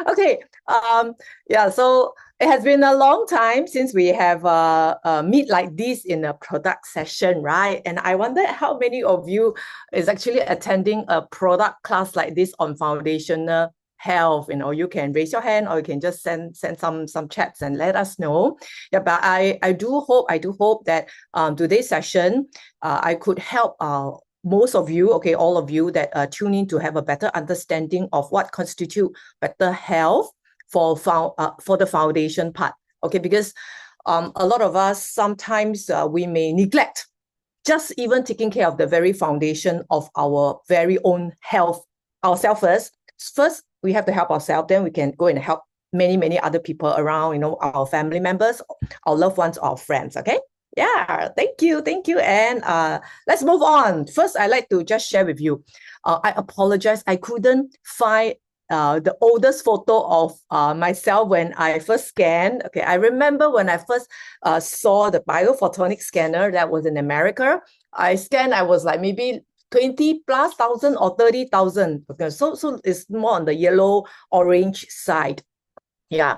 Okay. Yeah, so it has been a long time since we have meet like this in a product session, right? And I wonder how many of you is actually attending a product class like this on foundational health. You can raise your hand or you can just send some chats and let us know. Yeah, but I do hope that today's session I could help most of you, okay, all of you that tune in to have a better understanding of what constitute better health for the foundation part. Okay, because a lot of us sometimes we may neglect just even taking care of the very foundation of our very own health ourselves first. First, we have to help ourselves, then we can go and help many other people around, our family members, our loved ones, our friends. Okay. Yeah, thank you. And let's move on. First, I like to just share with you. I apologize. I couldn't find the oldest photo of myself when I first scanned. Okay, I remember when I first saw the biophotonic scanner that was in America. I scanned, I was like maybe 20 plus thousand or 30,000. Okay, so it's more on the yellow orange side. Yeah.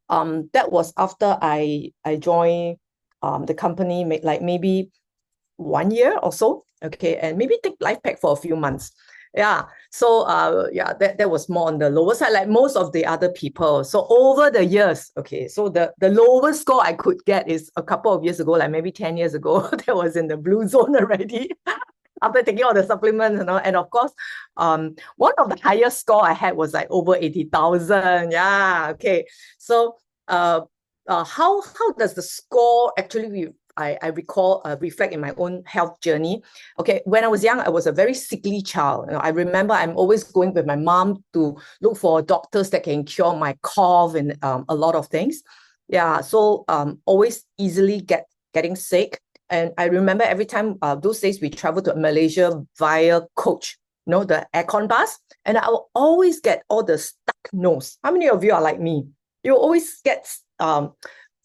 That was after I joined the company like maybe 1 year or so. Okay, and maybe take life pack for a few months. Yeah. So yeah, that was more on the lower side, like most of the other people. So over the years, okay, so the lowest score I could get is a couple of years ago, like maybe 10 years ago, that was in the blue zone already. After taking all the supplements, and of course, one of the highest score I had was like over 80,000. Yeah, okay. So how does the score actually I recall reflect in my own health journey. Okay, when I was young, I was a very sickly child. I remember I'm always going with my mom to look for doctors that can cure my cough and a lot of things. Yeah, so always easily getting sick. And I remember every time those days we travel to Malaysia via coach, the aircon bus, and I will always get all the stuck nose. How many of you are like me? You always get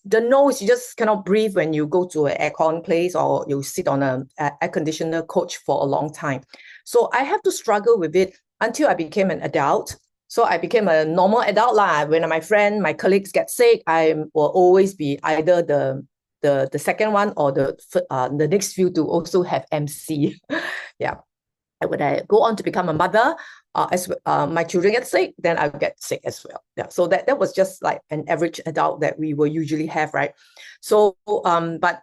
the nose, you just cannot breathe when you go to an aircon place or you sit on a air conditioner coach for a long time. So I have to struggle with it until I became an adult. So I became a normal adult lah. When my colleagues get sick, I will always be either the second one or the next few to also have MC. Yeah. And when I go on to become a mother, as my children get sick, then I get sick as well. Yeah, so that was just like an average adult that we will usually have, right? So, but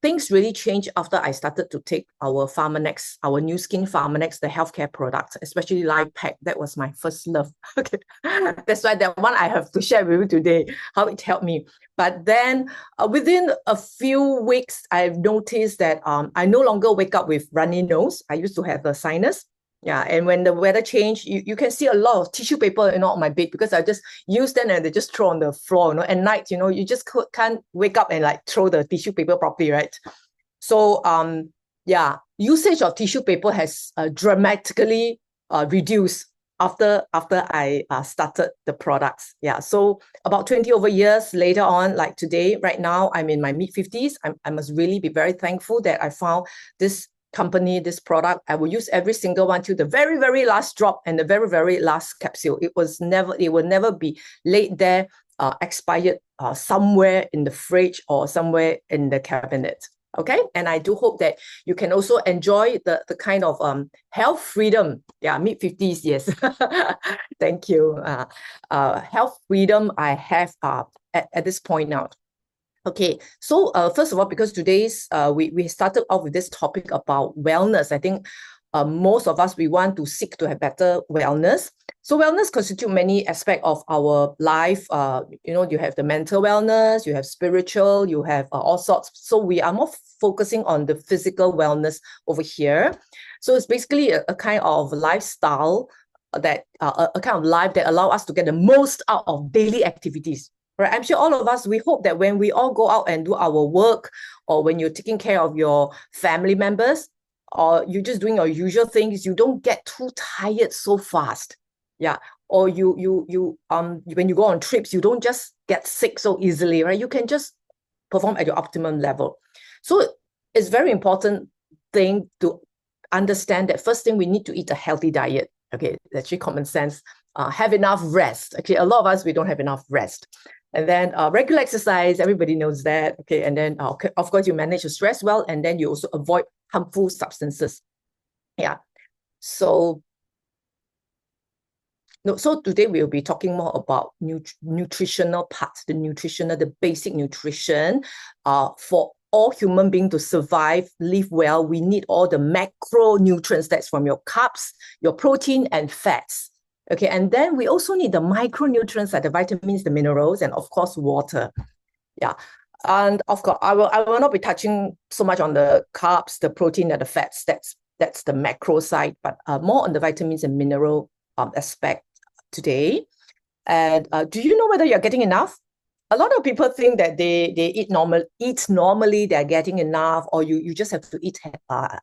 things really changed after I started to take our Pharmanex, our Nu Skin Pharmanex, the healthcare products, especially Life Pack. That was my first love. Okay, that's why that one I have to share with you today, how it helped me. But then within a few weeks, I've noticed that I no longer wake up with runny nose. I used to have a sinus. Yeah, and when the weather changed, you can see a lot of tissue paper, on my bed because I just use them and they just throw on the floor. At night, you just can't wake up and like throw the tissue paper properly, right? So yeah, usage of tissue paper has dramatically reduced after I started the products. Yeah, so about 20 over years later on, like today, right now, I'm in my mid-50s. I must really be very thankful that I found this company, this product. I will use every single one to the very, very last drop and the very, very last capsule. It will never be laid there, expired somewhere in the fridge or somewhere in the cabinet. Okay, and I do hope that you can also enjoy the kind of health freedom. Yeah, mid-50s, yes. Thank you. Health freedom I have at this point now. Okay, so first of all, because today's we started off with this topic about wellness. I think most of us, we want to seek to have better wellness. So wellness constitute many aspects of our life. You have the mental wellness, you have spiritual, you have all sorts. So we are more focusing on the physical wellness over here. So it's basically a kind of lifestyle that a kind of life that allow us to get the most out of daily activities. Right? I'm sure all of us, we hope that when we all go out and do our work, or when you're taking care of your family members, or you're just doing your usual things, you don't get too tired so fast. Yeah. Or you when you go on trips, you don't just get sick so easily, right? You can just perform at your optimum level. So it's very important thing to understand that first thing, we need to eat a healthy diet. Okay, that's actually common sense. have enough rest. Okay, a lot of us, we don't have enough rest. And then regular exercise, everybody knows that. Okay, and then of course you manage your stress well, and then you also avoid harmful substances. Yeah. So today we'll be talking more about nutritional parts, the basic nutrition. For all human beings to survive, live well, we need all the macronutrients. That's from your carbs, your protein, and fats. Okay, and then we also need the micronutrients like the vitamins, the minerals, and of course water. Yeah. And of course, I will not be touching so much on the carbs, the protein, and the fats. That's the macro side, but more on the vitamins and mineral aspect today. And do you know whether you're getting enough? A lot of people think that they eat normally, they're getting enough, or you just have to eat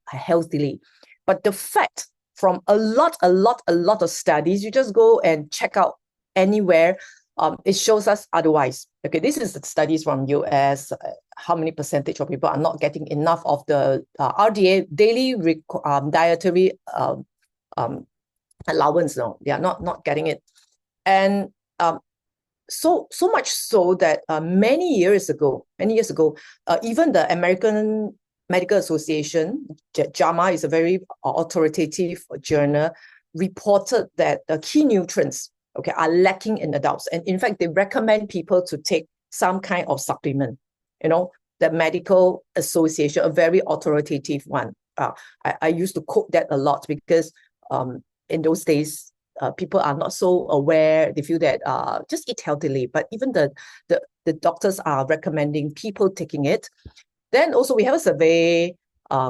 healthily. But the fact from a lot of studies, you just go and check out anywhere, it shows us otherwise. Okay, this is the studies from US, how many percentage of people are not getting enough of the RDA, daily dietary allowance. No, they are not getting it. And so much so that many years ago, even the American Medical Association, JAMA is a very authoritative journal, reported that the key nutrients, okay, are lacking in adults. And in fact, they recommend people to take some kind of supplement. The Medical Association, a very authoritative one. I used to quote that a lot because in those days, people are not so aware. They feel that just eat healthily, but even the doctors are recommending people taking it. Then also we have a survey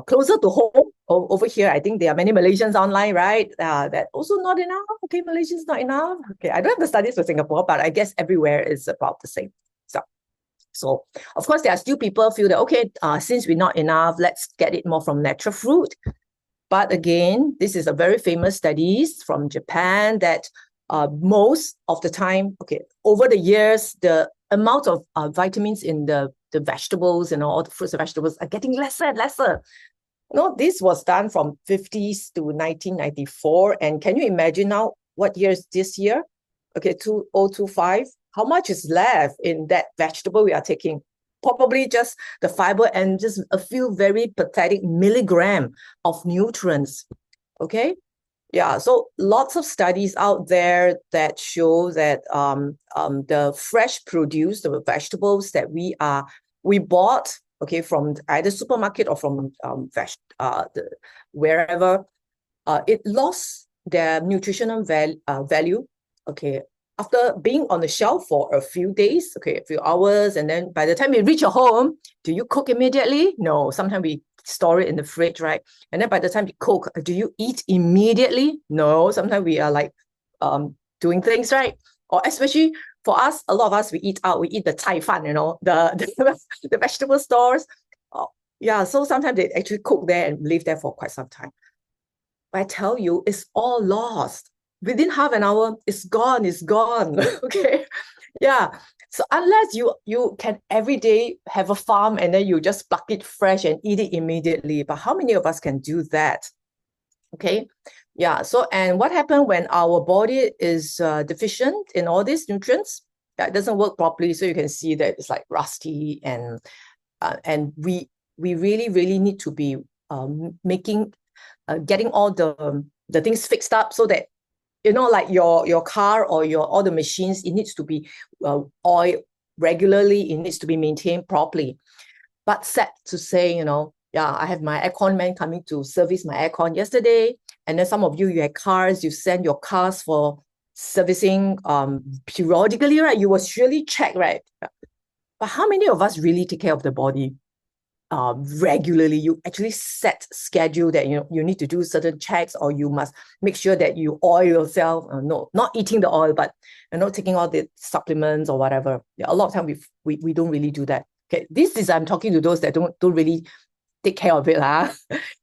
closer to home over here. I think there are many Malaysians online, right? That also not enough. Okay, Malaysians not enough. Okay, I don't have the studies for Singapore, but I guess everywhere is about the same. So of course there are still people feel that okay, since we're not enough, let's get it more from natural fruit. But again, this is a very famous studies from Japan that most of the time, okay, over the years, the amount of vitamins in the vegetables and all the fruits and vegetables are getting lesser and lesser. This was done from 50s to 1994. And can you imagine now what year is this year? Okay, 2025. How much is left in that vegetable we are taking? Probably just the fiber and just a few very pathetic milligram of nutrients. Okay. Yeah. So lots of studies out there that show that the fresh produce, the vegetables that we bought, okay, from either supermarket or from wherever, it lost their nutritional value. Okay. After being on the shelf for a few days, okay, a few hours, and then by the time you reach your home, do you cook immediately? No, sometimes we store it in the fridge, right? And then by the time you cook, do you eat immediately? No, sometimes we are like doing things, right? Or especially for us, a lot of us, we eat out, we eat the cai fan, the vegetable stores. Yeah, so sometimes they actually cook there and live there for quite some time. But I tell you, it's all lost. Within half an hour, it's gone. Okay. Yeah. So unless you can every day have a farm and then you just pluck it fresh and eat it immediately. But how many of us can do that? Okay. Yeah. So, and what happens when our body is deficient in all these nutrients? That doesn't work properly. So you can see that it's like rusty, and we really need to be getting all the things fixed up so that like your car or all the machines, it needs to be oiled regularly. It needs to be maintained properly. But sad to say, I have my aircon man coming to service my aircon yesterday. And then some of you had cars, you send your cars for servicing periodically, right? You will surely check, right? But how many of us really take care of the body regularly? You actually set schedule that you need to do certain checks, or you must make sure that you oil yourself. No, not eating the oil, but taking all the supplements or whatever. A lot of time we don't really do that. Okay, I'm talking to those that don't really take care of it.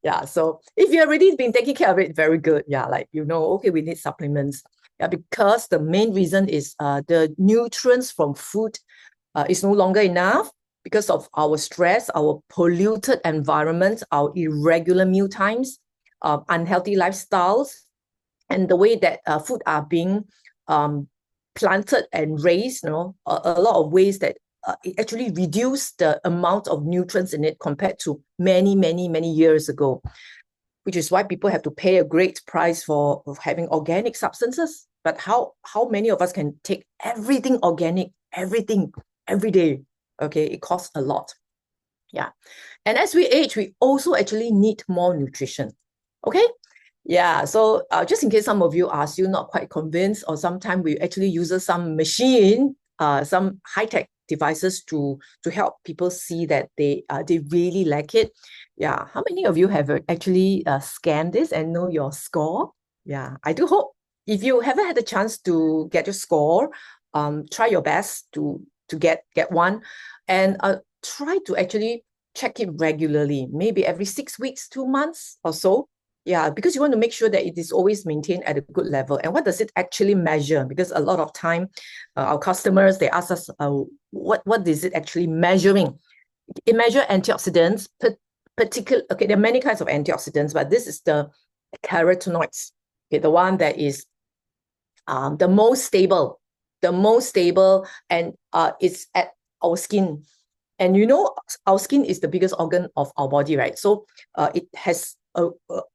Yeah. So if you've already been taking care of it, very good. Yeah, like okay, we need supplements. Yeah, because the main reason is the nutrients from food is no longer enough. Because of our stress, our polluted environment, our irregular meal times, unhealthy lifestyles, and the way that food are being planted and raised, a lot of ways that it actually reduced the amount of nutrients in it compared to many, many, many years ago, which is why people have to pay a great price for having organic substances. But how many of us can take everything organic, everything, every day? Okay, it costs a lot. Yeah. And as we age, we also actually need more nutrition. Okay. Yeah. So just in case some of you are still not quite convinced, or sometimes we actually use some machine, some high-tech devices to help people see that they really like it. Yeah. How many of you have actually scanned this and know your score? Yeah. I do hope if you haven't had a chance to get your score, try your best to get one, and try to actually check it regularly, maybe every 6 weeks, 2 months or so. Yeah, because you want to make sure that it is always maintained at a good level. And what does it actually measure? Because a lot of time, our customers, they ask us, what is it actually measuring? It measures antioxidants, okay, there are many kinds of antioxidants, but this is the carotenoids, okay, the one that is the most stable, and it's at our skin. And our skin is the biggest organ of our body, right? So it has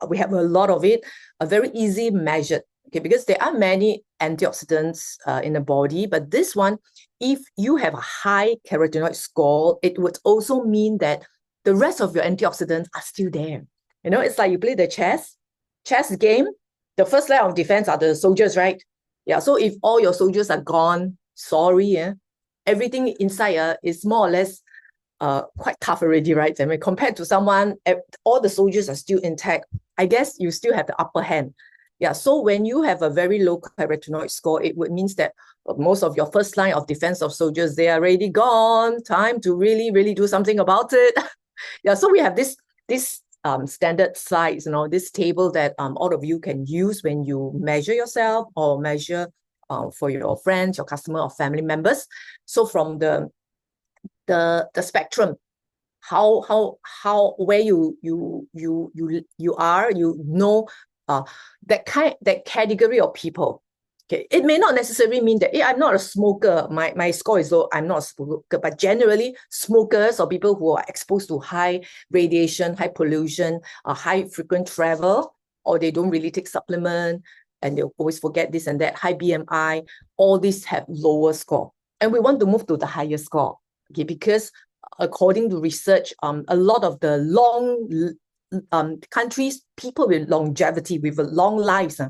we have a lot of it, very easy measured, okay, because there are many antioxidants in the body, but this one, if you have a high carotenoid score, it would also mean that the rest of your antioxidants are still there. It's like you play the chess game. The first line of defense are the soldiers, right? Yeah. So if all your soldiers are gone, sorry, everything inside is more or less quite tough already, right? I mean, compared to someone, all the soldiers are still intact. I guess you still have the upper hand. Yeah. So when you have a very low carotenoid score, it would means that most of your first line of defense of soldiers, they are already gone. Time to really, really do something about it. Yeah. So we have this standard slides, this table that all of you can use when you measure yourself or measure for your friends, your customer, or family members. So from the spectrum, where you are, that category of people. Okay, it may not necessarily mean that I'm not a smoker, my score is low, I'm not a smoker, but generally smokers or people who are exposed to high radiation, high pollution, high frequent travel, or they don't really take supplement and they always forget this and that, high BMI, all these have lower score. And we want to move to the higher score, okay, because according to research, a lot of the long countries, people with longevity, with long lives,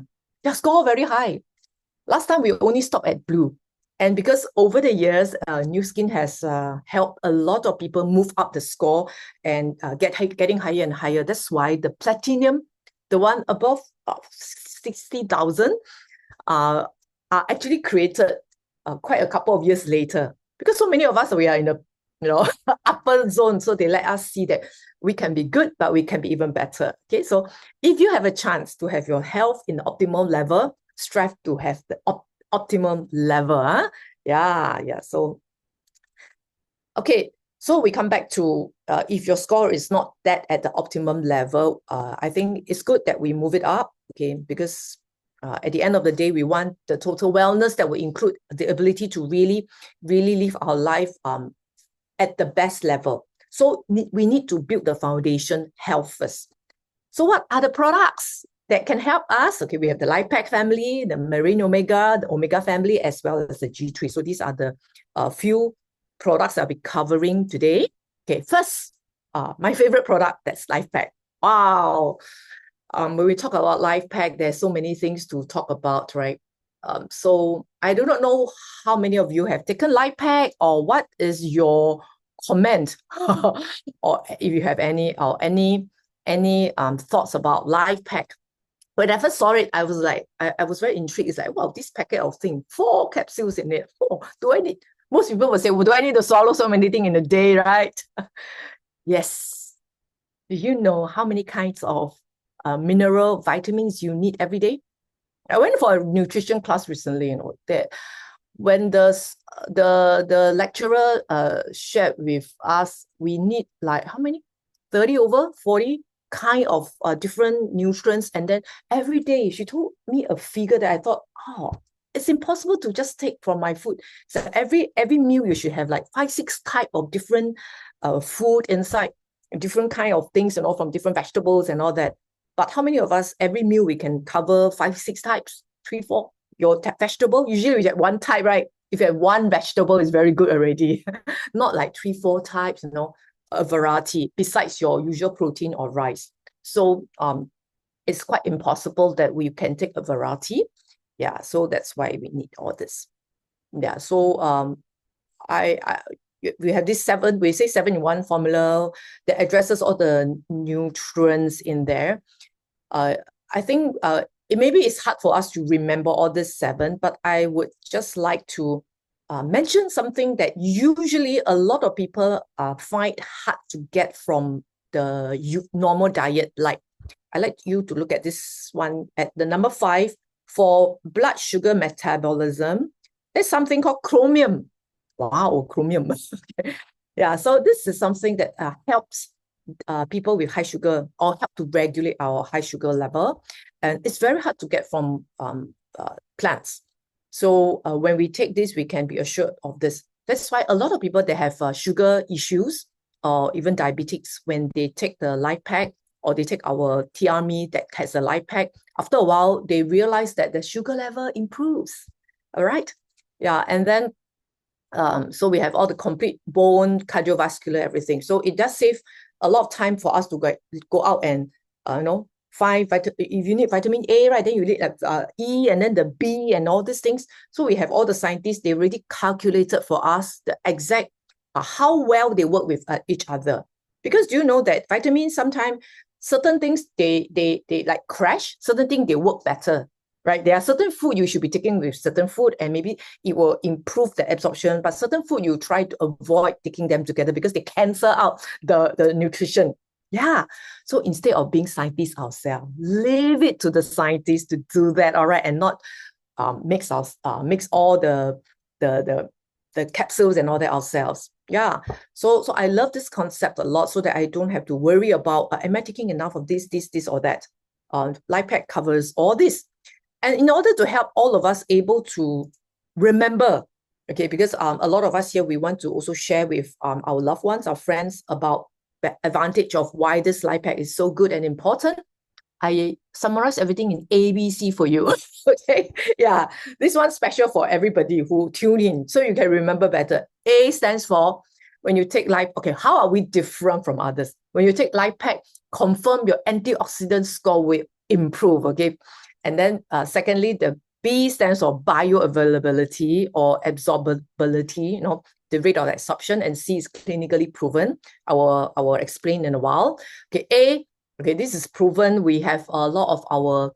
their score very high. Last time we only stopped at blue. And because over the years, Nu Skin has helped a lot of people move up the score and getting higher and higher. That's why the platinum, the one above 60,000, are actually created quite a couple of years later. Because so many of us, we are in the upper zone, so they let us see that we can be good, but we can be even better. Okay, so if you have a chance to have your health in the optimal level, strive to have the optimum level. Yeah. So, okay, so we come back to if your score is not that at the optimum level, I think it's good that we move it up. Okay, because at the end of the day, we want the total wellness that will include the ability to really, really live our life at the best level. So we need to build the foundation health first. So what are the products that can help us? Okay, we have the LifePack family, the Marine Omega, the Omega family, as well as the G3. So these are the few products I'll be covering today. Okay, first, my favorite product, that's LifePack. Wow. When we talk about LifePack, there's so many things to talk about, right? So I do not know how many of you have taken LifePack, or what is your comment, or if you have any thoughts about LifePack. When I first saw it, I was like, I was very intrigued. It's like, wow, this packet of thing, 4 capsules in it. Oh, do I need? Most people would say, well, do I need to swallow so many things in a day, right? Yes. Do you know how many kinds of mineral vitamins you need every day? I went for a nutrition class recently, that when the lecturer shared with us, we need like how many? 30 over 40 kind of different nutrients. And then every day she told me a figure that I thought, oh, it's impossible to just take from my food. So every meal you should have like 5, 6 type of different food inside, different kind of things, from different vegetables and all that. But how many of us every meal we can cover 5, 6 types, 3, 4? Your vegetable, usually you get one type, right? If you have one vegetable, it's very good already. Not like 3, 4 types, a variety besides your usual protein or rice. So it's quite impossible that we can take a variety. Yeah, so that's why we need all this. Yeah, so we have this we say 7-in-1 formula that addresses all the nutrients in there. I think maybe it's hard for us to remember all this 7, but I would just like to mention something that usually a lot of people find hard to get from the normal diet. Like, I like you to look at this one at the number 5 for blood sugar metabolism. There's something called chromium. Wow, chromium. Yeah, so this is something that helps people with high sugar, or help to regulate our high sugar level. And it's very hard to get from plants. So when we take this, we can be assured of this. That's why a lot of people, they have sugar issues or even diabetics, when they take the Life Pack or they take our TRMe that has a Life Pack, after a while, they realize that the sugar level improves. All right. Yeah. And then, so we have all the complete bone, cardiovascular, everything. So it does save a lot of time for us to go out and, find if you need vitamin A, right, then you need E and then the B and all these things. So we have all the scientists, they already calculated for us the exact how well they work with each other. Because do you know that vitamins, sometimes certain things they like crash, certain things they work better, right? There are certain food you should be taking with certain food, and maybe it will improve the absorption, but certain food you try to avoid taking them together because they cancel out the nutrition. Yeah. So instead of being scientists ourselves, leave it to the scientists to do that, all right, and not mix all the capsules and all that ourselves. Yeah. So I love this concept a lot, so that I don't have to worry about am I taking enough of this or that. Life Pack covers all this. And in order to help all of us able to remember, okay, because a lot of us here, we want to also share with our loved ones, our friends, about the advantage of why this Life Pack is so good and important. I summarize everything in ABC for you. Okay. Yeah. This one's special for everybody who tune in, so you can remember better. A stands for, when you take Life, okay, how are we different from others? When you take Life Pack, confirm your antioxidant score will improve. Okay. And then secondly, the B stands for bioavailability or absorbability, the rate of absorption, and C is clinically proven. I will explain in a while. Okay, A, okay, this is proven. We have a lot of our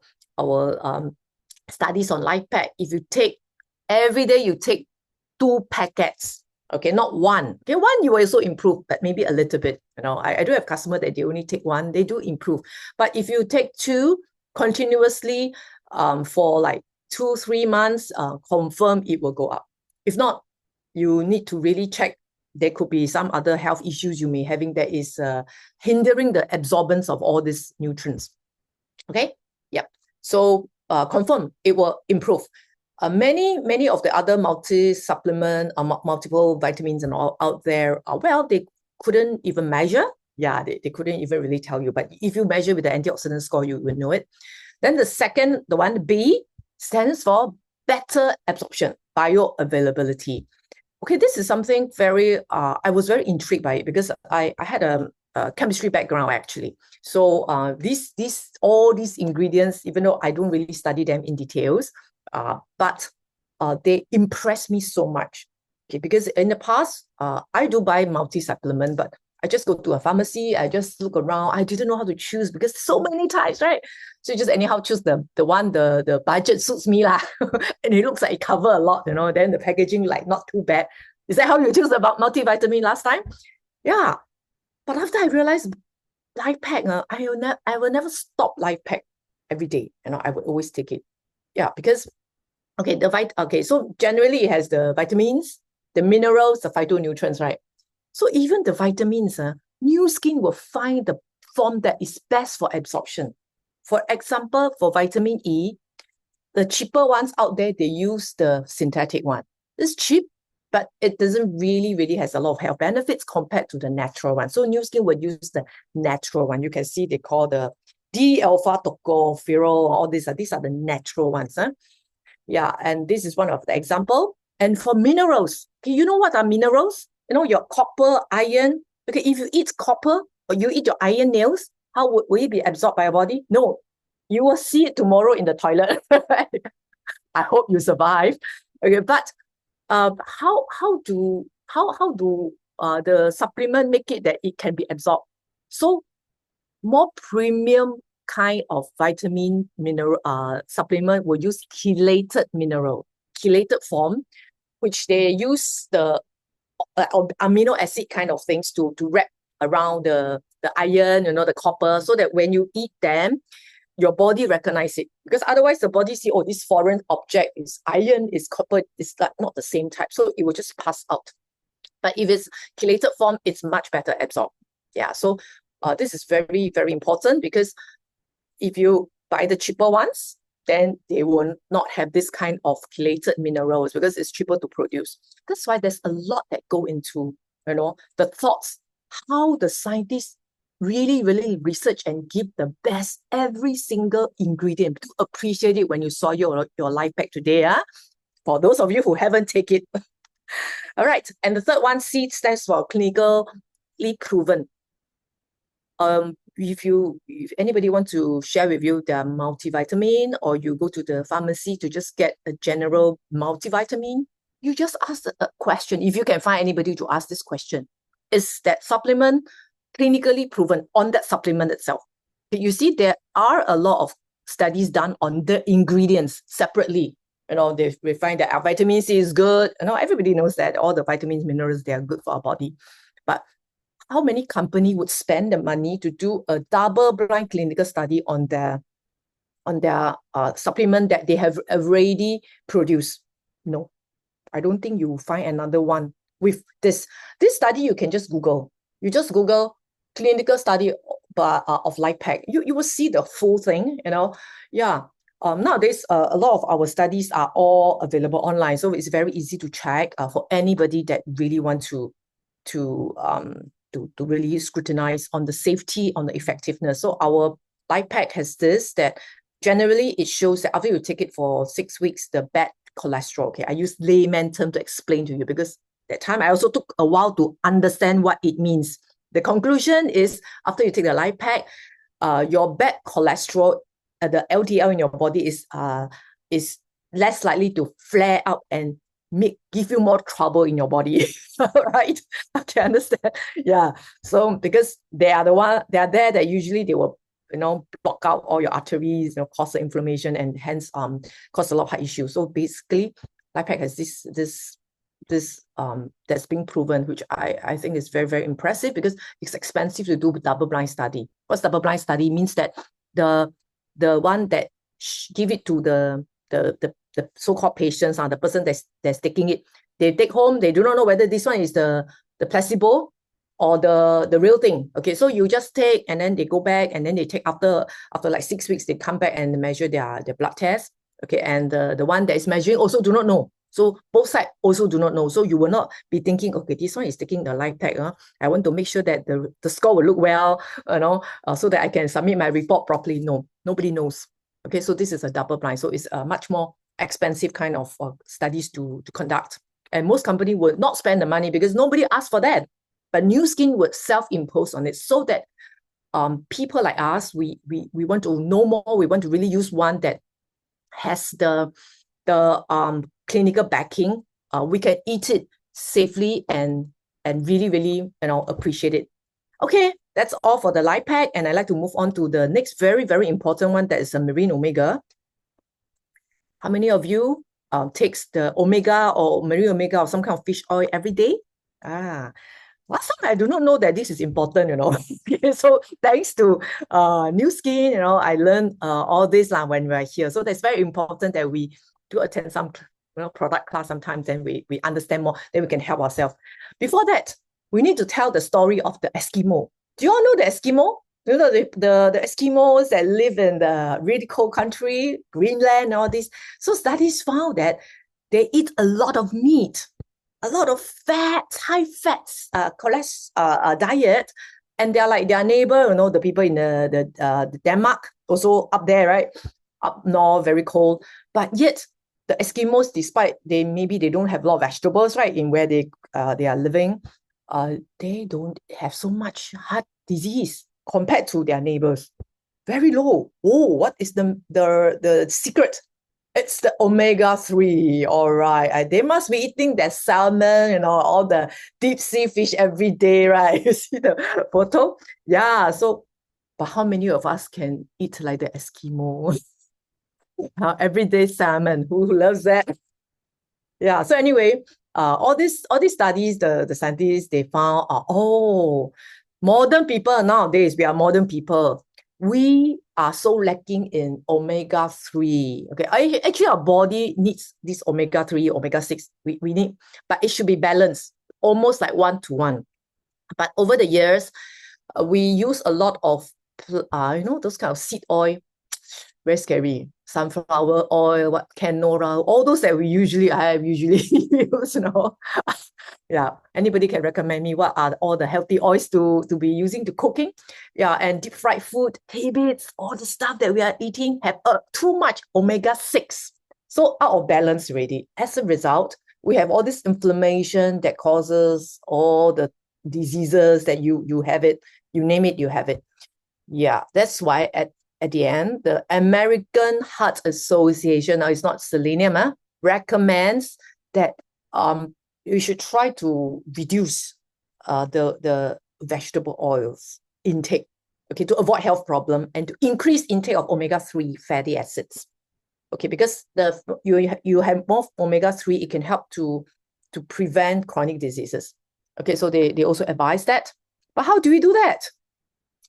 studies on Life Pack. If you take every day, you take 2 packets. Okay, not 1. Okay, 1 you will also improve, but maybe a little bit. I do have customers that they only take 1, they do improve. But if you take 2 continuously for like 2-3 months, confirm it will go up. If not, you need to really check. There could be some other health issues you may having that is hindering the absorbance of all these nutrients. Okay, yeah. So confirm it will improve. Many of the other multi-supplement, multiple vitamins and all out there, well, they couldn't even measure. Yeah, they couldn't even really tell you. But if you measure with the antioxidant score, you will know it. Then the one, B, stands for better absorption, bioavailability. Okay, this is something very, I was very intrigued by it, because I had a chemistry background, actually. So all these ingredients, even though I don't really study them in details, but they impress me so much. Okay, because in the past, I do buy multi-supplement, but I just go to a pharmacy, I just look around. I didn't know how to choose because so many types, right? So you just anyhow choose the one the budget suits me lah. And it looks like it cover a lot, then the packaging like not too bad. Is that how you choose about multivitamin last time? Yeah. But after I realized Life Pack, I will never stop Life Pack every day. I would always take it. Yeah, because so generally it has the vitamins, the minerals, the phytonutrients, right? So even the vitamins, Nu Skin will find the form that is best for absorption. For example, for vitamin E, the cheaper ones out there, they use the synthetic one. It's cheap, but it doesn't really has a lot of health benefits compared to the natural one. So Nu Skin would use the natural one. You can see they call the D-alpha tocopherol, all these are the natural ones. Yeah, and this is one of the example. And for minerals, okay, you know what are minerals? You know, your copper, iron. Okay, if you eat copper or you eat your iron nails, how will it be absorbed by your body? No, you will see it tomorrow in the toilet. I hope you survive. Okay, but how do the supplement make it that it can be absorbed? So more premium kind of vitamin mineral supplement will use chelated mineral, chelated form, which they use the amino acid kind of things to wrap around the iron, the copper, so that when you eat them, your body recognize it. Because otherwise the body see, oh, this foreign object is iron, is copper, it's like not the same type. So it will just pass out. But if it's chelated form, it's much better absorbed. Yeah, so this is very, very important, because if you buy the cheaper ones, then they will not have this kind of chelated minerals because it's cheaper to produce. That's why there's a lot that go into, the thoughts, how the scientists really research and give the best every single ingredient. To appreciate it when you saw your life pack today. For those of you who haven't taken it. All right. And the third one, C, stands for clinically proven. If anybody wants to share with you their multivitamin, or you go to the pharmacy to just get a general multivitamin, you just ask a question. If you can find anybody to ask this question, is that supplement clinically proven on that supplement itself? You see, there are a lot of studies done on the ingredients separately. They find that our vitamin C is good. Everybody knows that all the vitamins, minerals, they are good for our body. But how many companies would spend the money to do a double-blind clinical study on their supplement that they have already produced? No, I don't think you will find another one with this. This study you can just Google. You just Google clinical study of LifePak. You will see the full thing. Yeah. Nowadays, a lot of our studies are all available online, so it's very easy to check for anybody that really want to really scrutinize on the safety, on the effectiveness. So our LifePak has this, that generally it shows that after you take it for 6 weeks, the bad cholesterol. Okay, I use layman term to explain to you, because that time I also took a while to understand what it means. The conclusion is, after you take the LifePak, your bad cholesterol, the LDL in your body is less likely to flare up and give you more trouble in your body. Right? Okay, understand? Yeah. So because they are there that usually they will block out all your arteries, cause the inflammation, and hence cause a lot of heart issues. So basically, LifePak has this that's being proven, which I think is very, very impressive, because it's expensive to do double-blind study. What's double-blind study? Means that the one that give it to the so-called patients, the person that's taking it, they take home, they do not know whether this one is the placebo or the real thing. Okay, so you just take, and then they go back, and then they take after like 6 weeks, they come back and measure their blood test. Okay, and the one that is measuring also do not know. So both sides also do not know. So you will not be thinking, okay, this one is taking the LifePak. I want to make sure that the score will look well, so that I can submit my report properly. No, nobody knows. Okay, so this is a double blind. So it's a much more expensive kind of studies to conduct. And most companies would not spend the money because nobody asked for that. But Nu Skin would self-impose on it, so that people like us, we want to know more. We want to really use one that has the clinical backing. We can eat it safely and really appreciate it. Okay, that's all for the LifePak, and I'd like to move on to the next very, very important one, that is a marine omega. How many of you takes the omega or marine omega or some kind of fish oil every day? Last time I do not know that this is important, So thanks to Nu Skin, I learned all this when we're here. So that's very important that we do attend some product class sometimes, then we understand more, then we can help ourselves. Before that, we need to tell the story of the Eskimo. Do you all know the Eskimo? You know, the Eskimos that live in the really cold country, Greenland, and all this. So studies found that they eat a lot of meat, a lot of fat, high fats, cholesterol diet, and they're like their neighbor, you know, the people in the Denmark, also up there, right? Up north, very cold. But yet the Eskimos, despite maybe they don't have a lot of vegetables, right, in where they are living, they don't have so much heart disease compared to their neighbors. Very low. Oh, what is the secret? It's the omega-3. All right. They must be eating that salmon, you know, all the deep sea fish every day, right? You see the photo? Yeah. So, but how many of us can eat like the Eskimo? Everyday salmon. Who loves that? Yeah. So anyway, all these studies, the scientists, they found, modern people nowadays, we are modern people. We are so lacking in omega-3. Okay, actually our body needs this omega-3, omega-6. We need, but it should be balanced, almost like 1-to-1. But over the years, we use a lot of, those kind of seed oil. Very scary. Sunflower oil, what canola, all those that I usually use, you know. Yeah. Anybody can recommend me what are all the healthy oils to be using to cooking? Yeah, and deep fried food, habits, all the stuff that we are eating have too much omega-6. So out of balance already. As a result, we have all this inflammation that causes all the diseases that you have it, you name it, you have it. Yeah, that's why at the end, the American Heart Association, now it's not selenium, recommends that you should try to reduce the vegetable oils intake, okay, to avoid health problem and to increase intake of omega-3 fatty acids. Okay, because you have more omega-3, it can help to prevent chronic diseases. Okay, so they also advise that. But how do we do that?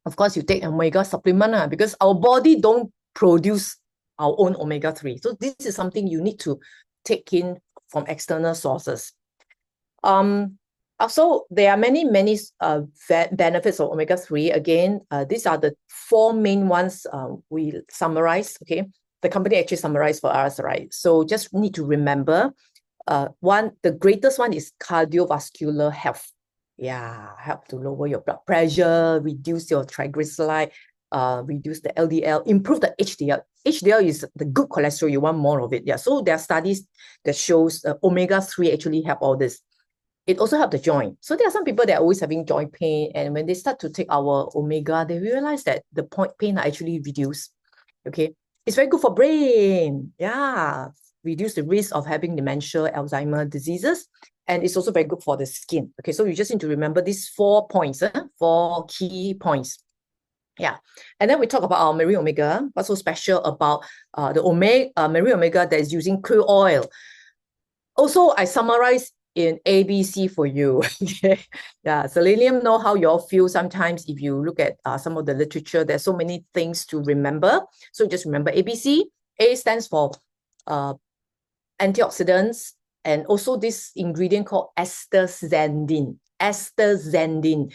Of course, you take omega supplement because our body don't produce our own omega-3. So this is something you need to take in from external sources. Also, there are many benefits of omega-3. Again, these are the 4 main ones we summarize. Okay, the company actually summarized for us, right? So just need to remember, the greatest one is cardiovascular health. Yeah, help to lower your blood pressure, reduce your triglyceride, reduce the LDL, improve the HDL. HDL is the good cholesterol. You want more of it. Yeah. So there are studies that shows omega-3 actually help all this. It also helps the joint. So there are some people that are always having joint pain, and when they start to take our omega, they realize that the pain are actually reduced. Okay, it's very good for brain. Yeah, reduce the risk of having dementia, Alzheimer's diseases. And it's also very good for the skin. Okay, so you just need to remember these 4 points, 4 key points. Yeah, and then we talk about our marine omega. What's so special about the marine omega that is using krill oil? Also, I summarize in ABC for you. Okay, yeah, selenium. Know how you all feel sometimes if you look at some of the literature. There's so many things to remember. So just remember ABC. A stands for antioxidants. And also this ingredient called astaxanthin. Astaxanthin.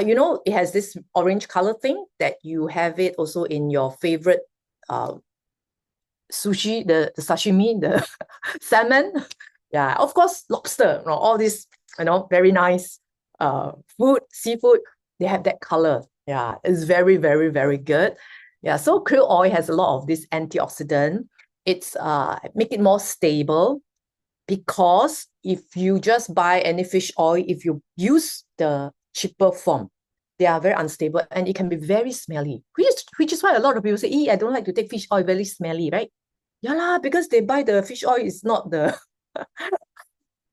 You know, it has this orange color thing that you have it also in your favorite sushi, the sashimi, the salmon. Yeah, of course, lobster, you know, all this, you know, very nice food, seafood, they have that color. Yeah, it's very, very, very good. Yeah, so krill oil has a lot of this antioxidant. It's make it more stable. Because if you just buy any fish oil, if you use the cheaper form, they are very unstable and it can be very smelly. Which is why a lot of people say, I don't like to take fish oil, very smelly, right? Yeah lah, because they buy the fish oil is not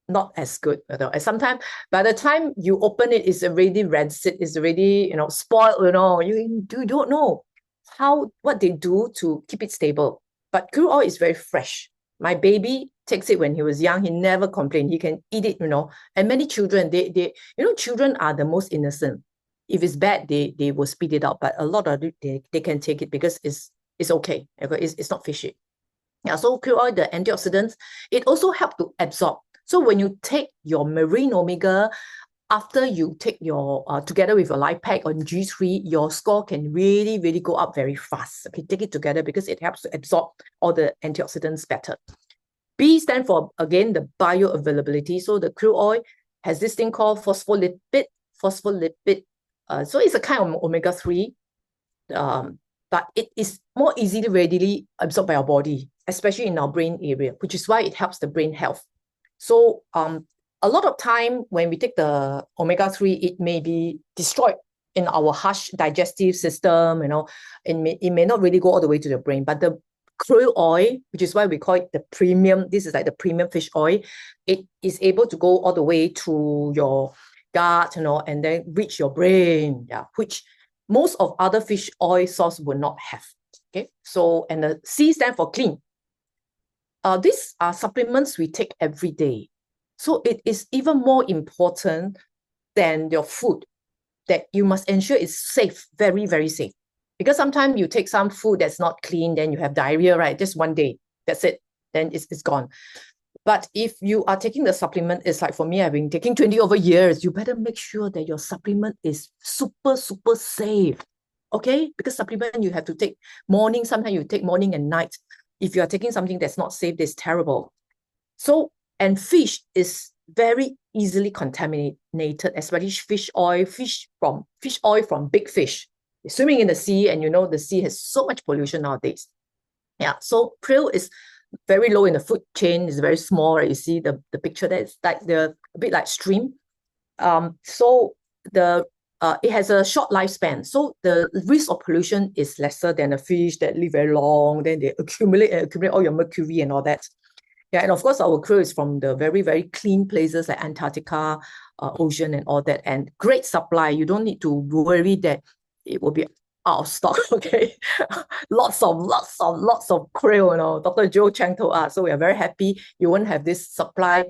not as good. And sometimes by the time you open it, it's already rancid, it's already, you know, spoiled, you know. You don't know what they do to keep it stable. But krill oil is very fresh. My baby takes it when he was young. He never complained. He can eat it, you know. And many children, they children are the most innocent. If it's bad, they will spit it out. But a lot of it, they can take it because it's okay. It's not fishy. Yeah, so krill oil, the antioxidants, it also helps to absorb. So when you take your marine omega, after you take your, together with your life pack on G3, your score can really, really go up very fast. Okay, take it together because it helps to absorb all the antioxidants better. B stands for, again, the bioavailability. So the krill oil has this thing called phospholipid. So it's a kind of omega-3, but it is more easily readily absorbed by our body, especially in our brain area, which is why it helps the brain health. So a lot of time when we take the omega-3, it may be destroyed in our harsh digestive system, it may not really go all the way to the brain, but the krill oil, which is why we call it the premium, this is like the premium fish oil, it is able to go all the way to your gut, and then reach your brain, which most of other fish oil source will not have. Okay, so, and the C stands for clean. These are supplements we take every day. So it is even more important than your food, that you must ensure it's safe, very, very safe. Because sometimes you take some food that's not clean, then you have diarrhea, right? Just one day, that's it, then it's gone. But if you are taking the supplement, it's like for me, I've been taking 20 over years, you better make sure that your supplement is super, super safe, okay? Because supplement you have to take morning, sometimes you take morning and night. If you are taking something that's not safe, that's terrible. So, and fish is very easily contaminated, especially fish oil from big fish. You're swimming in the sea, and the sea has so much pollution nowadays. Yeah, so krill is very low in the food chain, it's very small, right? You see the picture there, it's like a bit like stream. So it has a short lifespan. So the risk of pollution is lesser than a fish that live very long, then they accumulate all your mercury and all that. Yeah, and of course, our krill is from the very, very clean places like Antarctica, ocean and all that, and great supply. You don't need to worry that it will be out of stock, okay? lots of krill, Dr. Joe Chang told us. So we are very happy you won't have this supply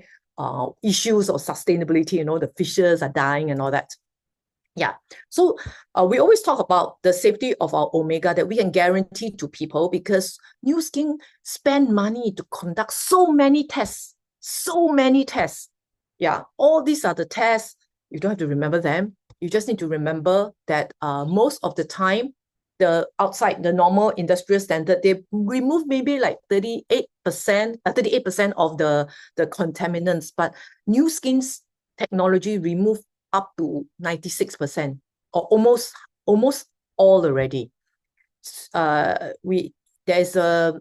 issues or sustainability, the fishes are dying and all that. Yeah, so we always talk about the safety of our omega that we can guarantee to people, because Nu Skin spend money to conduct so many tests. Yeah, all these are the tests. You don't have to remember them. You just need to remember that most of the time, outside the normal industrial standard, they remove maybe like 38% of the contaminants, but Nu Skin's technology remove up to 96%, or almost all already. There's a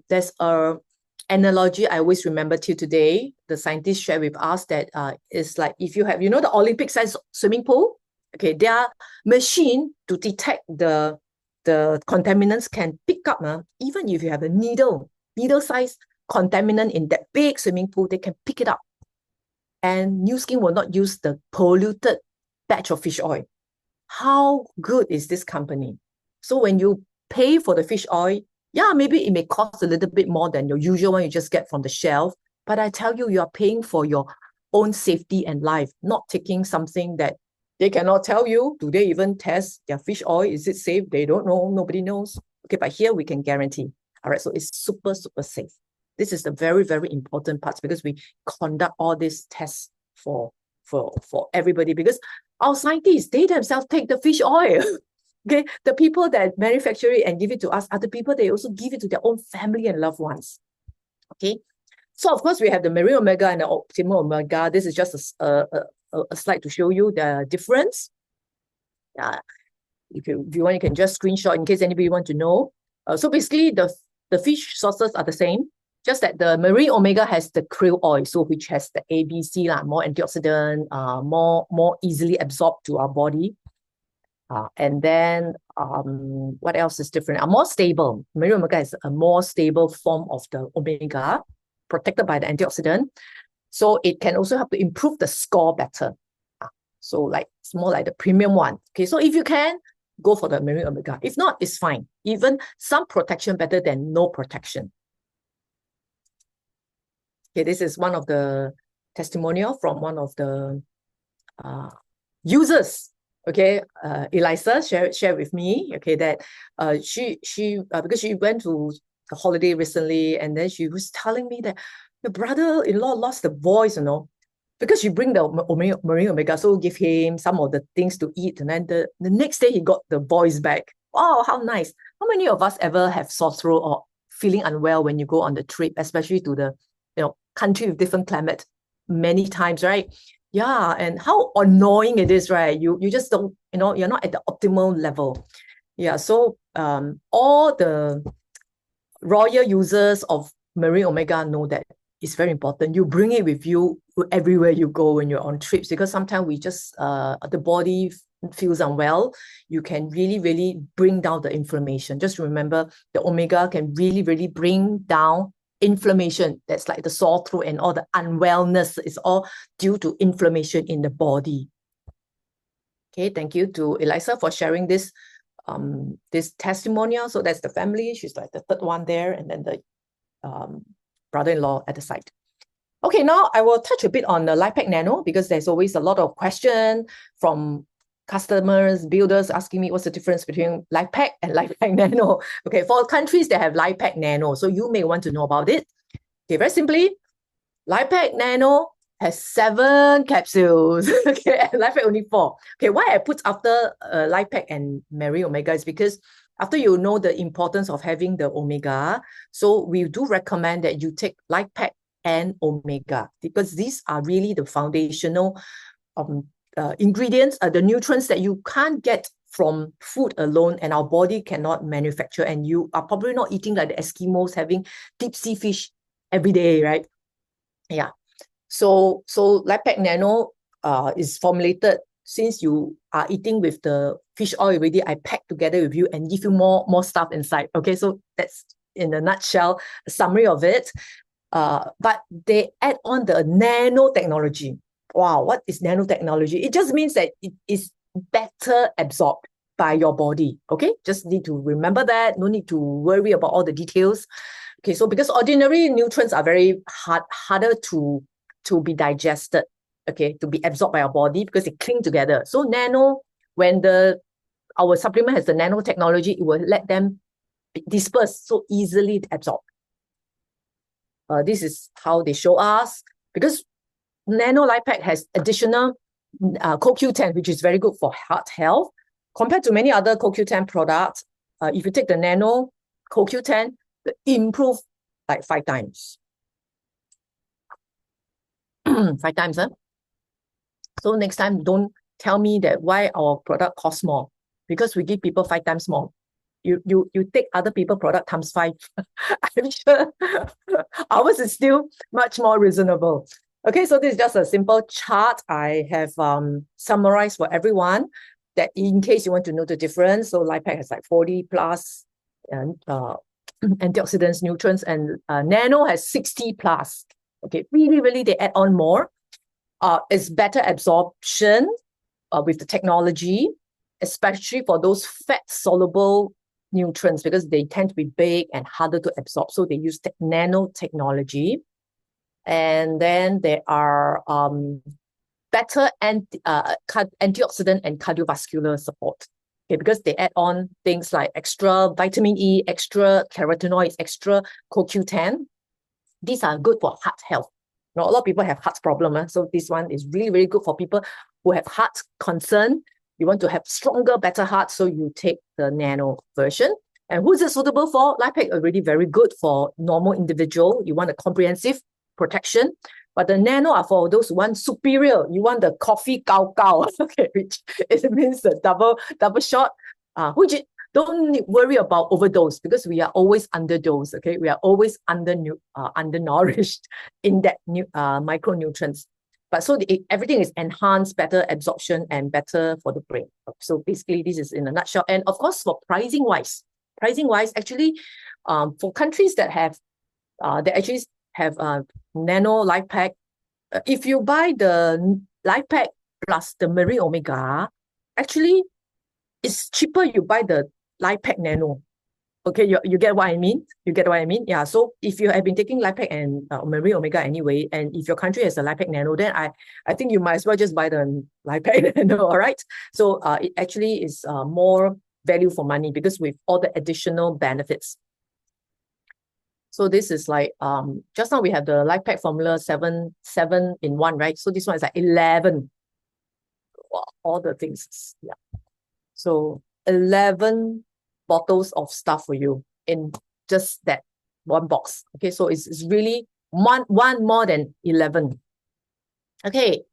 analogy I always remember till today. The scientists share with us that it's like if you have, the Olympic size swimming pool, okay, their machine to detect the contaminants can pick up, even if you have a needle size contaminant in that big swimming pool, they can pick it up. And Nu Skin will not use the polluted batch of fish oil. How good is this company? So when you pay for the fish oil, yeah, maybe it may cost a little bit more than your usual one you just get from the shelf, but I tell you, you are paying for your own safety and life, not taking something that they cannot tell you. Do they even test their fish oil? Is it safe? They don't know. Nobody knows. Okay, but here we can guarantee. All right, so it's super, super safe. This is the very, very important part, because we conduct all these tests for everybody, because our scientists, they themselves take the fish oil. Okay, the people that manufacture it and give it to us are the people they also give it to their own family and loved ones. Okay, so of course we have the marine omega and the optimal omega. This is just a slide to show you the difference. If you want, you can just screenshot in case anybody want to know. So basically, the fish sources are the same, just that the marine omega has the krill oil, so which has the ABC, more antioxidant, more easily absorbed to our body. And then what else is different? More stable. Marine omega is a more stable form of the omega, protected by the antioxidant. So it can also help to improve the score better. So like it's more like the premium one. Okay, so if you can, go for the marine omega. If not, it's fine. Even some protection better than no protection. Okay, this is one of the testimonial from one of the users. Okay, Eliza shared with me. Okay, that she because she went to a holiday recently, and then she was telling me that your brother-in-law lost the voice. because you bring the marine omega, so give him some of the things to eat, and then the next day he got the voice back. Wow, how nice. How many of us ever have sore throat or feeling unwell when you go on the trip, especially to the country with different climate many times, right? Yeah, and how annoying it is, right? You just don't, you're not at the optimal level. Yeah, so all the royal users of marine omega know that it's very important. You bring it with you everywhere you go when you're on trips, because sometimes we just the body feels unwell. You can really, really bring down the inflammation. Just remember, the omega can really, really bring down inflammation. That's like the sore throat and all the unwellness is all due to inflammation in the body. Okay, thank you to Eliza for sharing this testimonial. So that's the family. She's like the third one there, and then the brother-in-law at the side. Okay, now I will touch a bit on the LifePak Nano, because there's always a lot of question from customers, builders asking me what's the difference between LifePak and LifePak Nano. Okay, for countries that have LifePak Nano, so you may want to know about it. Okay, very simply, LifePak Nano has 7 capsules. Okay, and LifePak only 4. Okay, why I put after LifePak and Marine Omega is because after you know the importance of having the omega, so we do recommend that you take LifePak and omega, because these are really the foundational ingredients, the nutrients that you can't get from food alone, and our body cannot manufacture. And you are probably not eating like the Eskimos having deep sea fish every day, right? Yeah. So LifePak Nano is formulated, since you are eating with the fish oil already, I pack together with you and give you more stuff inside. Okay, so that's in a nutshell a summary of it. But they add on the nanotechnology. Wow, what is nanotechnology? It just means that it is better absorbed by your body. Okay, just need to remember that. No need to worry about all the details. Okay, so because ordinary nutrients are very harder to be digested, okay, to be absorbed by our body, because they cling together. So nano, when our supplement has the nanotechnology, it will let them disperse so easily absorbed. This is how they show us, because Nano LifePak has additional CoQ10, which is very good for heart health. Compared to many other CoQ10 products, if you take the Nano CoQ10, improve like 5 times. 5 times, huh? So next time, don't tell me that why our product costs more, because we give people 5 times more. You take other people's product times 5. I'm sure ours is still much more reasonable. Okay, so this is just a simple chart I have summarized for everyone, that in case you want to know the difference. So LifePak has like 40 plus antioxidants, nutrients, and Nano has 60 plus. Okay, really, they add on more. It's better absorption with the technology, especially for those fat-soluble nutrients, because they tend to be big and harder to absorb. So they use nanotechnology. And then there are better antioxidant and cardiovascular support. Okay, because they add on things like extra vitamin E, extra carotenoids, extra CoQ10. These are good for heart health. Now, a lot of people have heart problems, so this one is really, really good for people who have heart concern. You want to have stronger, better heart, so you take the nano version. And who's it suitable for? LifePak already very good for normal individual. You want a comprehensive protection, but the nano are for those who want superior. You want the coffee gao gao, okay, which it means the double shot. Which don't worry about overdose, because we are always underdose. Okay, we are always undernourished in that micronutrients. But so everything is enhanced, better absorption, and better for the brain. So basically, this is in a nutshell. And of course, for pricing wise, actually, for countries that have Nano LifePak, if you buy the LifePak plus the Marine Omega, actually, it's cheaper you buy the LifePak Nano. Okay, you get what I mean? You get what I mean? Yeah, so if you have been taking LifePak and Marine Omega anyway, and if your country has a LifePak Nano, then I think you might as well just buy the LifePak Nano, all right? So it actually is more value for money, because with all the additional benefits. So this is like just now we have the Life Pack formula 7 in 1, right? So this one is like 11. Wow, all the things. Yeah. So 11 bottles of stuff for you in just that one box. Okay, so it's really one more than 11. Okay.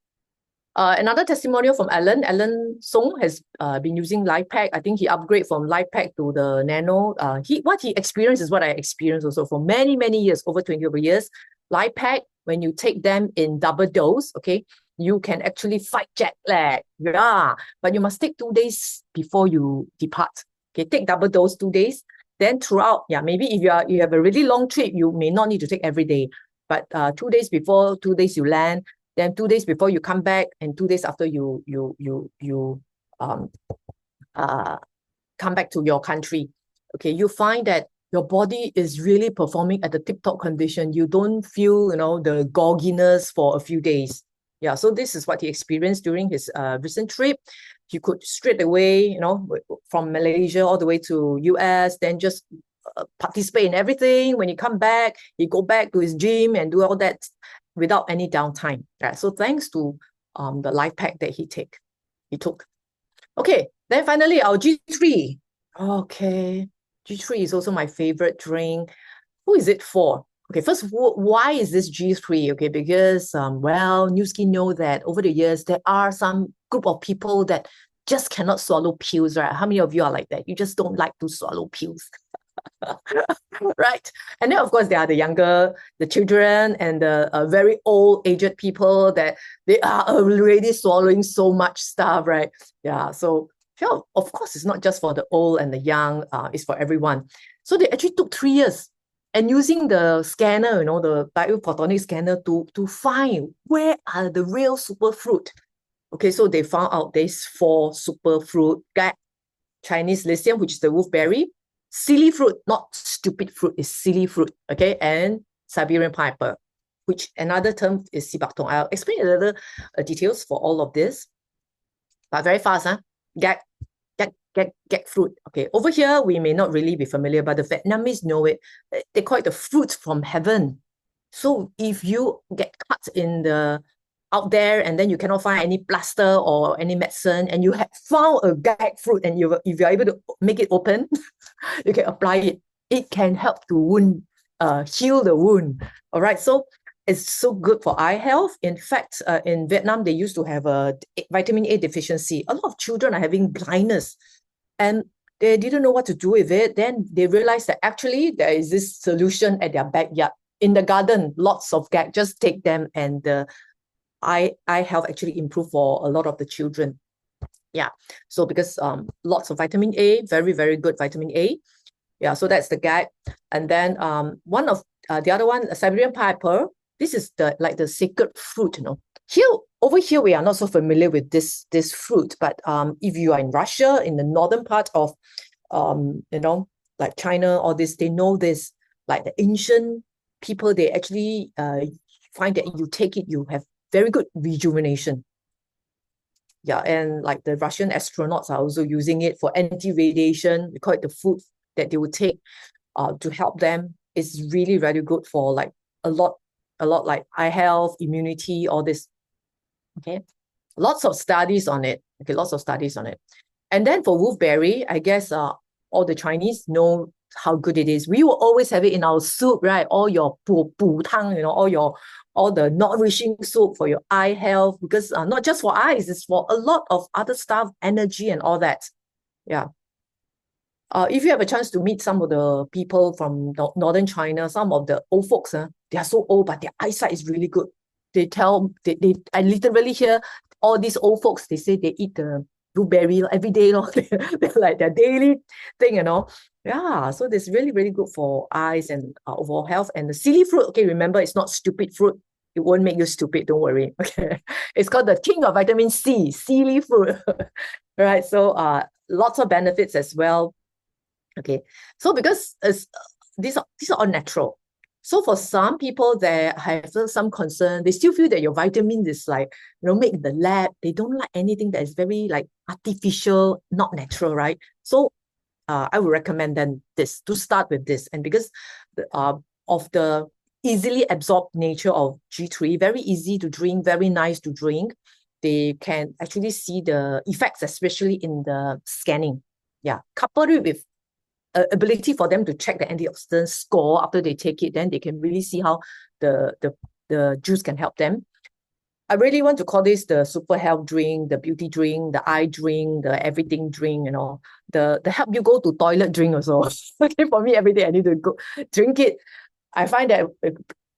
Another testimonial from Alan. Alan Song has been using Life Pack. I think he upgraded from Life Pack to the Nano. What he experienced is what I experienced also for many, many years, over 20 over years. Life Pack, when you take them in double dose, okay, you can actually fight jet lag. Yeah, but you must take 2 days before you depart. Okay, take double dose 2 days. Then throughout, yeah, maybe if you have a really long trip, you may not need to take every day. But 2 days before, 2 days you land, then 2 days before you come back, and 2 days after you um come back to your country. Okay, you find that your body is really performing at the tip-top condition. You don't feel, the gogginess for a few days. Yeah, so this is what he experienced during his recent trip. He could straight away, from Malaysia all the way to US, then just participate in everything. When he come back, he go back to his gym and do all that without any downtime. Right? So thanks to the Life Pack that he took. Okay, then finally our G3. Okay, G3 is also my favorite drink. Who is it for? Okay, first, why is this G3? Okay, because Nu Skin know that over the years there are some group of people that just cannot swallow pills, right? How many of you are like that? You just don't like to swallow pills. Right? And then, of course, there are the children and the very old, aged people that they are already swallowing so much stuff, right? Yeah, so of course, it's not just for the old and the young, it's for everyone. So they actually took 3 years and using the scanner, the biophotonic scanner to find where are the real superfruit. Okay, so they found out there's 4 superfruit: Chinese lithium, which is the wolfberry; silly fruit, not stupid fruit, is silly fruit, okay, and Siberian pineapple, which another term is Sibak-tong. I'll explain a little details for all of this, but very fast, huh? Get fruit. Okay, over here, we may not really be familiar, but the Vietnamese know it. They call it the fruit from heaven. So if you get cut out there and then you cannot find any plaster or any medicine and you have found a gag fruit and if you're able to make it open, you can apply it. It can help to heal the wound. All right, so it's so good for eye health. In fact, in Vietnam, they used to have a vitamin A deficiency. A lot of children are having blindness and they didn't know what to do with it. Then they realized that actually there is this solution at their backyard. In the garden, lots of gag, just take them and the eye health actually improve for a lot of the children. Yeah, so because lots of vitamin A, very, very good vitamin A. Yeah, so that's the gag. And then one of the other one, Siberian pineapple. This is the sacred fruit, Over here, we are not so familiar with this fruit, but if you are in Russia, in the northern part of, like China, all this, they know this. Like the ancient people, they actually find that you take it, you have very good rejuvenation. Yeah, and like the Russian astronauts are also using it for anti-radiation. We call it the food that they would take to help them. It's really, really good for like a lot like eye health, immunity, all this. Okay, lots of studies on it. Okay, lots of studies on it. And then for wolfberry, I guess all the Chinese know how good it is. We will always have it in our soup, right? All your pu tang, all the nourishing soup for your eye health, because not just for eyes, it's for a lot of other stuff, energy and all that. Yeah. If you have a chance to meet some of the people from northern China, some of the old folks, they are so old, but their eyesight is really good. I literally hear all these old folks, they say they eat the blueberry every day. They're like their daily thing, Yeah, so this really, really good for eyes and overall health. And the silly fruit, okay, remember, it's not stupid fruit. It won't make you stupid, don't worry. Okay, it's called the king of vitamin C, silly fruit. Right, so lots of benefits as well. Okay, so because these are all natural. So for some people that have some concern, they still feel that your vitamin is like, made in the lab. They don't like anything that is very like artificial, not natural, right? So I would recommend them to start with this. And because of the easily absorbed nature of G3, very easy to drink, very nice to drink. They can actually see the effects, especially in the scanning. Yeah, coupled it with ability for them to check the antioxidant score after they take it, then they can really see how the juice can help them. I really want to call this the super health drink, the beauty drink, the eye drink, the everything drink, the help you go to toilet drink also. Okay, for me, every day I need to go drink it. I find that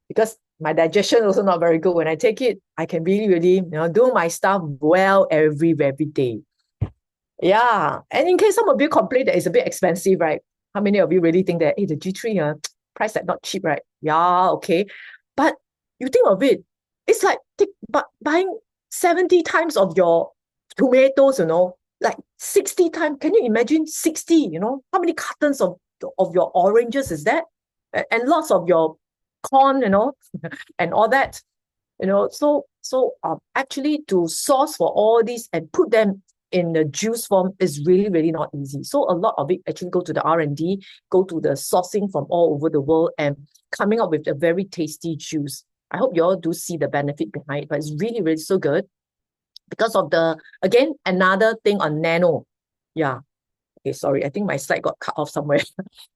because my digestion also not very good, when I take it, I can really, do my stuff well every day. Yeah. And in case some of you complain that it's a bit expensive, right? How many of you really think that, hey, the G3 price like not cheap, right? Yeah, okay. But you think of it, it's like buying 70 times of your tomatoes, like 60 times. Can you imagine 60, how many cartons of your oranges is that? And lots of your corn, and all that. So actually to source for all these and put them in the juice form is really not easy. So a lot of it actually go to the R&D, go to the sourcing from all over the world and coming up with a very tasty juice. I hope you all do see the benefit behind it, but it's really so good because of again, another thing on nano. Yeah. Okay, sorry, I think my slide got cut off somewhere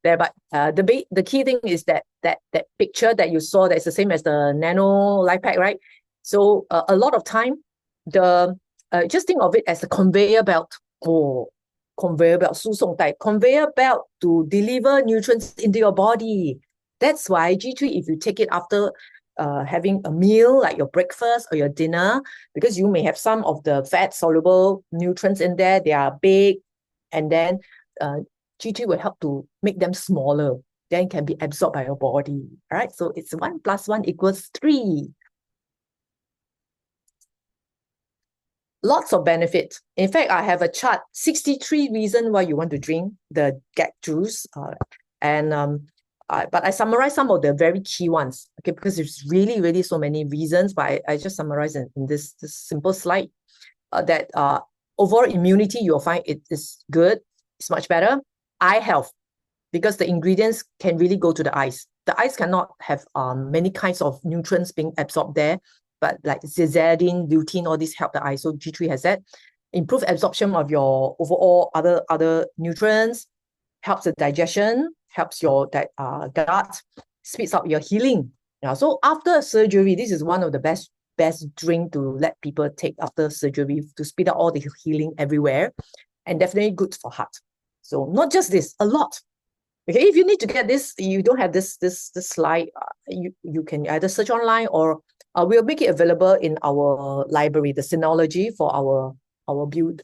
there, but the key thing is that picture that you saw, that's the same as the nano life pack, right? So a lot of time, just think of it as a conveyor belt. Conveyor belt, 输送带, conveyor belt to deliver nutrients into your body. That's why G3, if you take it after having a meal like your breakfast or your dinner, because you may have some of the fat soluble nutrients in there, they are big, and then G3 will help to make them smaller, then can be absorbed by your body. All right, so it's 1 + 1 = 3. Lots of benefits. In fact, I have a chart, 63 reasons why you want to drink the GAG juice. But I summarize some of the very key ones, okay, because there's really so many reasons, but I just summarize in this simple slide that overall immunity, you'll find it is good. It's much better. Eye health, because the ingredients can really go to the eyes. The eyes cannot have many kinds of nutrients being absorbed there, but like zeaxanthin, lutein, all these help the eye. So G3 has that. Improve absorption of your overall other nutrients, helps the digestion, helps your gut, speeds up your healing. Yeah, so after surgery, this is one of the best drink to let people take after surgery to speed up all the healing everywhere, and definitely good for heart. So not just this, a lot. Okay, if you need to get this, you don't have this slide, you can either search online or we'll make it available in our library, the Synology for our build,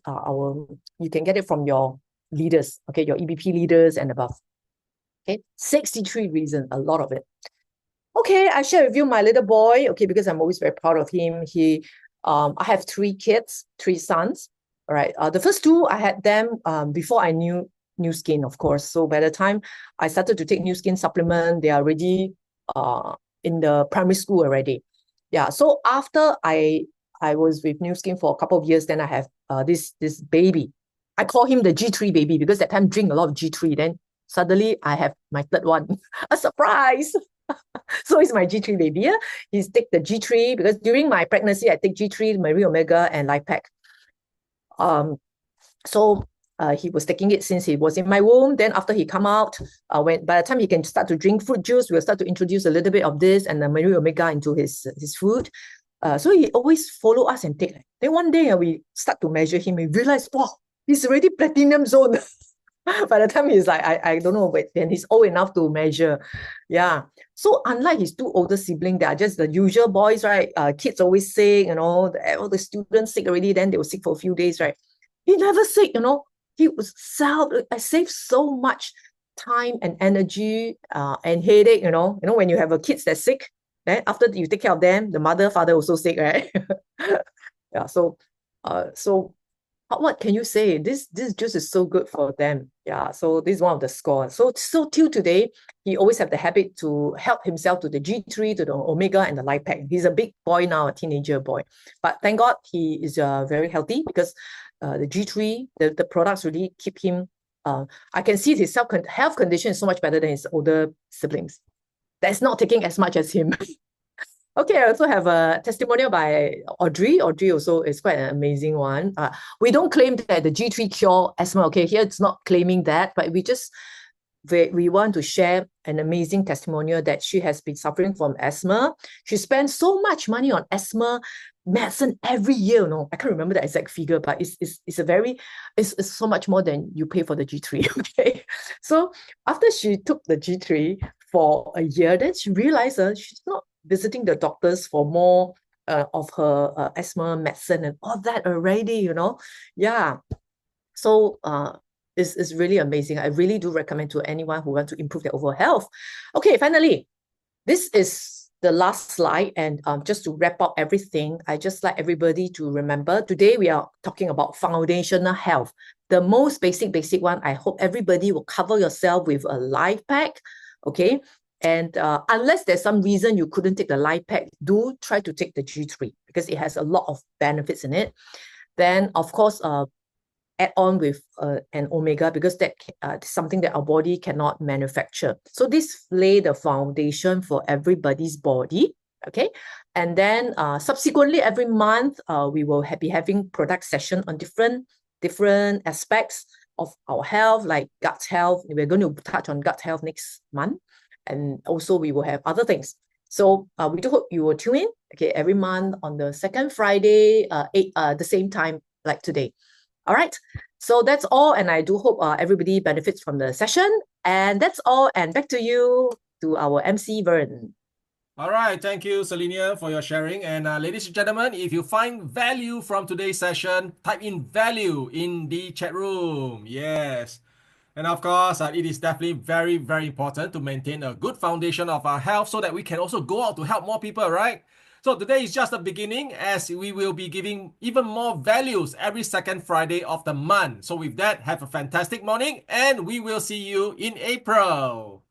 you can get it from your leaders, okay, your EBP leaders and above. Okay, 63 reasons, a lot of it. Okay, I share with you my little boy, okay, because I'm always very proud of him. I have 3 kids, 3 sons. All right, the first 2, I had them before I knew Nu Skin, of course. So by the time I started to take Nu Skin supplement, they are already in the primary school already. Yeah, so after I was with Nu Skin for a couple of years, then I have this baby. I call him the G3 baby because that time drink a lot of G3. Then suddenly I have my 3rd one, a surprise. So it's my G3 baby. Yeah? He's take the G3 because during my pregnancy, I take G3, Marie Omega, and Life Pack. So he was taking it since he was in my womb. Then after he come out, by the time he can start to drink fruit juice, we'll start to introduce a little bit of this and the Marie Omega into his food. So he always follow us and take. Then one day we start to measure him. We realize, wow, he's already platinum zone. By the time he's like, I don't know, but then he's old enough to measure. Yeah. So unlike his 2 older siblings, they are just the usual boys, right? Kids always sick, all the students sick already, then they were sick for a few days, right? He never sick, He was I saved so much time and energy and headache, when you have a kids that's sick, then after you take care of them, the mother, father also sick, right? Yeah. So what can you say? This juice is so good for them. Yeah, so this is one of the scores. So till today, he always have the habit to help himself to the G3, to the Omega, and the Life Pack. He's a big boy now, a teenager boy. But thank God he is very healthy because the G3, the products really keep him. I can see his health condition is so much better than his older siblings. that's not taking as much as him. Okay, I also have a testimonial by Audrey. Audrey also is quite an amazing one. We don't claim that the G3 cure asthma. Okay, here it's not claiming that, but we want to share an amazing testimonial that she has been suffering from asthma. She spends so much money on asthma medicine every year. I can't remember the exact figure, but it's so much more than you pay for the G3. Okay, so after she took the G3 for a year, then she realized she's not visiting the doctors for more of her asthma medicine and all that already. Yeah. So it's really amazing. I really do recommend to anyone who wants to improve their overall health. Okay, finally, this is the last slide. And just to wrap up everything, I just like everybody to remember today we are talking about foundational health. The most basic one, I hope everybody will cover yourself with a life pack. Okay. And unless there's some reason you couldn't take the life pack, do try to take the G3 because it has a lot of benefits in it. Then, of course, add on with an omega because that is something that our body cannot manufacture. So this lay the foundation for everybody's body. Okay. And then subsequently every month, we will be having product session on different aspects of our health, like gut health. We're going to touch on gut health next month. And also we will have other things. So we do hope you will tune in, okay, every month on the second Friday, the same time like today. All right. So that's all. And I do hope everybody benefits from the session. And that's all. And back to you, to our MC, Vern. All right, thank you, Selenia, for your sharing. And ladies and gentlemen, if you find value from today's session, type in value in the chat room. Yes. And of course, it is definitely very, very important to maintain a good foundation of our health so that we can also go out to help more people, right? So today is just the beginning as we will be giving even more values every second Friday of the month. So with that, have a fantastic morning and we will see you in April.